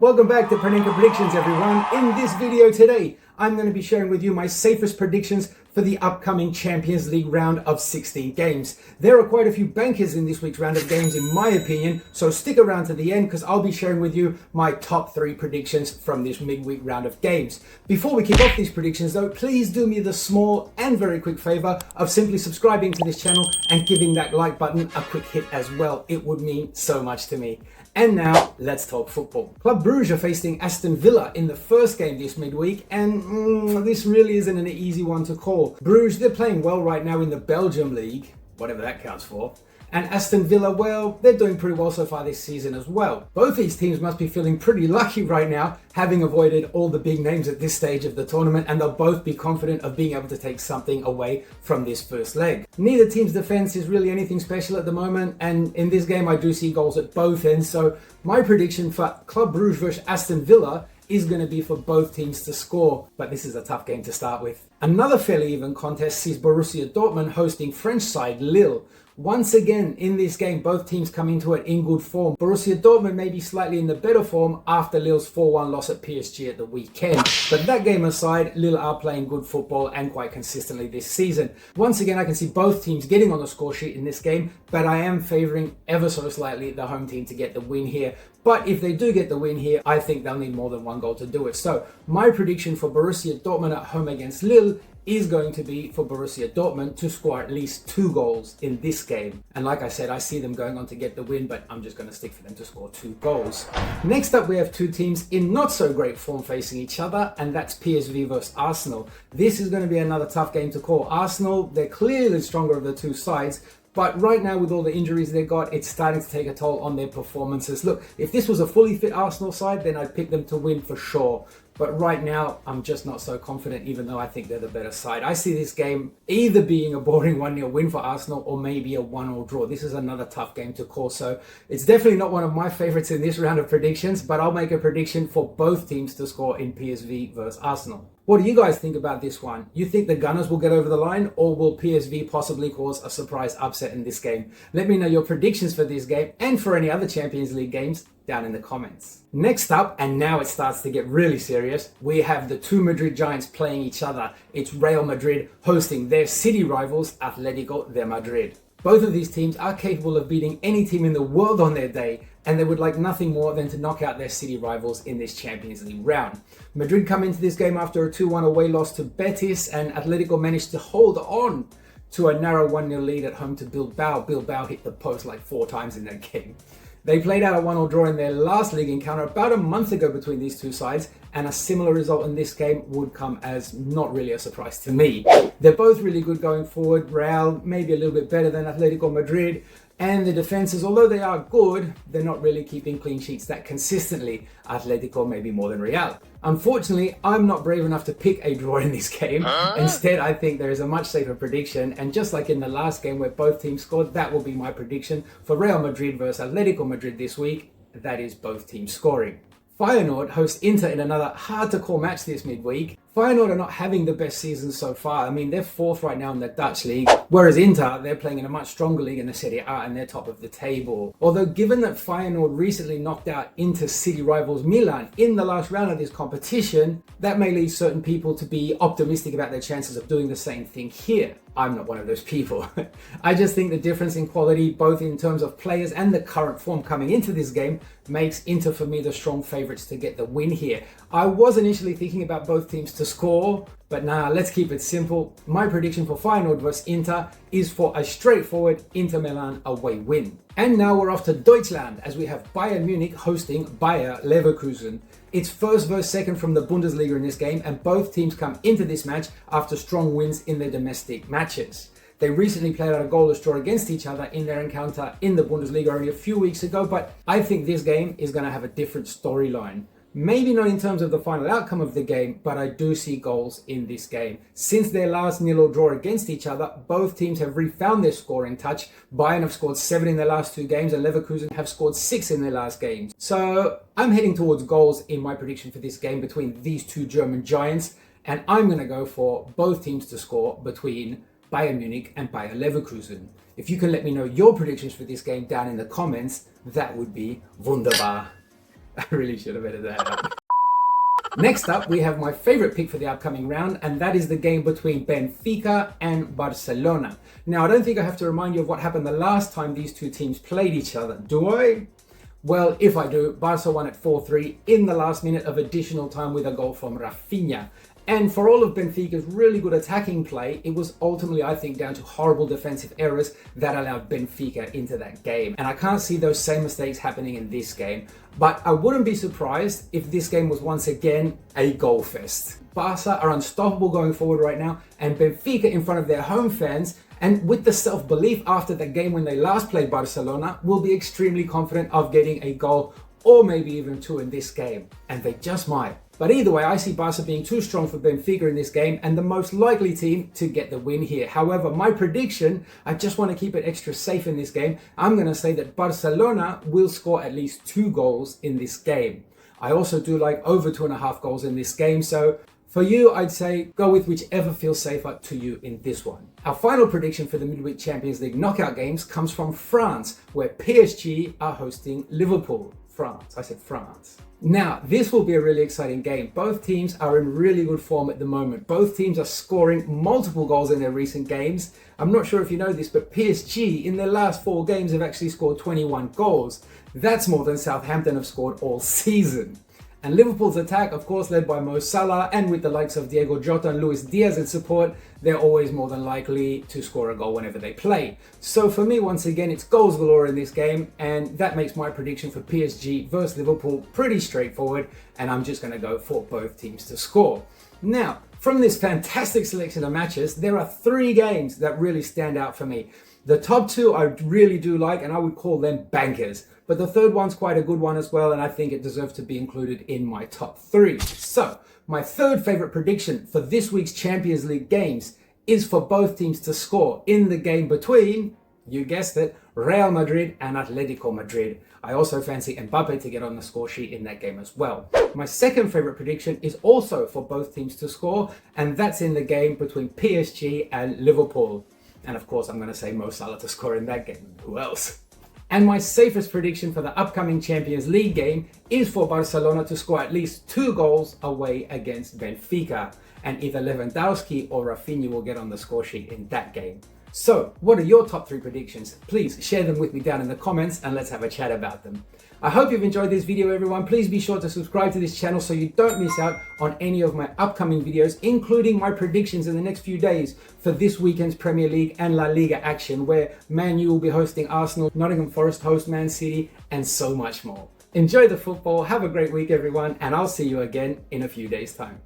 Welcome back to PANENKA Predictions, everyone. In this video today, I'm going to be sharing with you my safest predictions for the upcoming Champions League round of 16 games. There are quite a few bankers in this week's round of games, in my opinion, so stick around to the end because I'll be sharing with you my top 3 predictions from this midweek round of games. Before we kick off these predictions though, please do me the small and very quick favor of simply subscribing to this channel and giving that like button a quick hit as well. It would mean so much to me. And now, let's talk football. Club Brugge are facing Aston Villa in the first game this midweek, and this really isn't an easy one to call. Brugge, they're playing well right now in the Belgium League, whatever that counts for. And Aston Villa, well, they're doing pretty well so far this season as well. Both these teams must be feeling pretty lucky right now, having avoided all the big names at this stage of the tournament, and they'll both be confident of being able to take something away from this first leg. Neither team's defense is really anything special at the moment, and in this game I do see goals at both ends, so my prediction for Club Brugge versus Aston Villa is going to be for both teams to score, but this is a tough game to start with. Another fairly even contest sees Borussia Dortmund hosting French side Lille. Once again, in this game, both teams come into it in good form. Borussia Dortmund may be slightly in the better form after Lille's 4-1 loss at PSG at the weekend. But that game aside, Lille are playing good football and quite consistently this season. Once again, I can see both teams getting on the score sheet in this game, but I am favouring ever so slightly the home team to get the win here. But if they do get the win here, I think they'll need more than one goal to do it. So my prediction for Borussia Dortmund at home against Lille is going to be for Borussia Dortmund to score at least 2 goals in this game. And like I said, I see them going on to get the win, but I'm just going to stick for them to score 2 goals. Next up, we have 2 teams in not so great form facing each other, and that's PSV versus Arsenal. This is going to be another tough game to call. Arsenal, they're clearly stronger of the 2 sides, but right now, with all the injuries they got, it's starting to take a toll on their performances. Look, if this was a fully fit Arsenal side, then I'd pick them to win for sure. But right now, I'm just not so confident, even though I think they're the better side. I see this game either being a boring 1-0 win for Arsenal or maybe a 1-1 draw. This is another tough game to call. So it's definitely not one of my favorites in this round of predictions, but I'll make a prediction for both teams to score in PSV versus Arsenal. What do you guys think about this one? You think the Gunners will get over the line, or will PSV possibly cause a surprise upset in this game? Let me know your predictions for this game and for any other Champions League games down in the comments. Next up, and now it starts to get really serious, we have the 2 Madrid giants playing each other. It's Real Madrid hosting their city rivals, Atlético de Madrid. Both of these teams are capable of beating any team in the world on their day, and they would like nothing more than to knock out their city rivals in this Champions League round. Madrid come into this game after a 2-1 away loss to Betis, and Atlético managed to hold on to a narrow 1-0 lead at home to Bilbao. Bilbao hit the post like 4 times in that game. They played out a 1-1 draw in their last league encounter about a month ago between these 2 sides, and a similar result in this game would come as not really a surprise to me. They're both really good going forward. Real maybe a little bit better than Atlético Madrid, and the defenses, although they are good, they're not really keeping clean sheets that consistently. Atlético maybe more than Real. Unfortunately, I'm not brave enough to pick a draw in this game. Instead, I think there is a much safer prediction, and just like in the last game where both teams scored, that will be my prediction for Real Madrid versus Atlético Madrid this week. That is both teams scoring. Feyenoord host Inter in another hard-to-call match this midweek. Feyenoord are not having the best season so far. I mean, they're 4th right now in the Dutch league, whereas Inter, they're playing in a much stronger league in the Serie A and they're top of the table. Although, given that Feyenoord recently knocked out Inter city rivals Milan in the last round of this competition, that may lead certain people to be optimistic about their chances of doing the same thing here. I'm not one of those people. I just think the difference in quality, both in terms of players and the current form coming into this game, makes Inter for me the strong favourites to get the win here. I was initially thinking about both teams to score, but nah, let's keep it simple. My prediction for Feyenoord versus Inter is for a straightforward Inter Milan away win. And now we're off to Deutschland as we have Bayern Munich hosting Bayer Leverkusen. It's first versus second from the Bundesliga in this game, and both teams come into this match after strong wins in their domestic matches. They recently played out a goalless draw against each other in their encounter in the Bundesliga only a few weeks ago, but I think this game is going to have a different storyline. Maybe not in terms of the final outcome of the game, but I do see goals in this game. Since their last 0-0 draw against each other, both teams have refound their scoring touch. Bayern have scored 7 in their last 2 games and Leverkusen have scored 6 in their last games. So I'm heading towards goals in my prediction for this game between these 2 German giants, and I'm going to go for both teams to score between Bayern Munich and Bayer Leverkusen. If you can let me know your predictions for this game down in the comments, that would be wunderbar. I really should have edited that out. Next up, we have my favorite pick for the upcoming round, and that is the game between Benfica and Barcelona. Now, I don't think I have to remind you of what happened the last time these two teams played each other, do I? Well, if I do, Barca won at 4-3 in the last minute of additional time with a goal from Rafinha. And for all of Benfica's really good attacking play, it was ultimately, I think, down to horrible defensive errors that allowed Benfica into that game. And I can't see those same mistakes happening in this game. But I wouldn't be surprised if this game was once again a goal fest. Barca are unstoppable going forward right now, and Benfica in front of their home fans, and with the self-belief after the game when they last played Barcelona, will be extremely confident of getting a goal or maybe even two in this game. And they just might. But either way, I see Barca being too strong for Benfica in this game and the most likely team to get the win here. However, my prediction, I just want to keep it extra safe in this game. I'm going to say that Barcelona will score at least 2 goals in this game. I also do like over 2.5 goals in this game. So for you, I'd say go with whichever feels safer to you in this one. Our final prediction for the midweek Champions League knockout games comes from France, where PSG are hosting Liverpool. France. I said France. Now, this will be a really exciting game. Both teams are in really good form at the moment. Both teams are scoring multiple goals in their recent games. I'm not sure if you know this, but PSG in their last 4 games have actually scored 21 goals. That's more than Southampton have scored all season. And Liverpool's attack, of course, led by Mo Salah, and with the likes of Diego Jota and Luis Diaz in support, they're always more than likely to score a goal whenever they play. So for me, once again, it's goals galore in this game, and that makes my prediction for PSG versus Liverpool pretty straightforward, and I'm just going to go for both teams to score. Now, from this fantastic selection of matches, there are 3 games that really stand out for me. The top 2 I really do like, and I would call them bankers. But the third one's quite a good one as well, and I think it deserves to be included in my top 3. So, my third favorite prediction for this week's Champions League games is for both teams to score in the game between, you guessed it, Real Madrid and Atlético Madrid. I also fancy Mbappe to get on the score sheet in that game as well. My second favorite prediction is also for both teams to score, and that's in the game between PSG and Liverpool. And of course, I'm going to say Mo Salah to score in that game. Who else? And my safest prediction for the upcoming Champions League game is for Barcelona to score at least 2 goals away against Benfica. And either Lewandowski or Rafinha will get on the score sheet in that game. So, what are your top 3 predictions? Please share them with me down in the comments and let's have a chat about them. I hope you've enjoyed this video, everyone. Please be sure to subscribe to this channel so you don't miss out on any of my upcoming videos, including my predictions in the next few days for this weekend's Premier League and La Liga action, where Man U will be hosting Arsenal, Nottingham Forest host Man City, and so much more. Enjoy the football, have a great week, everyone, and I'll see you again in a few days' time.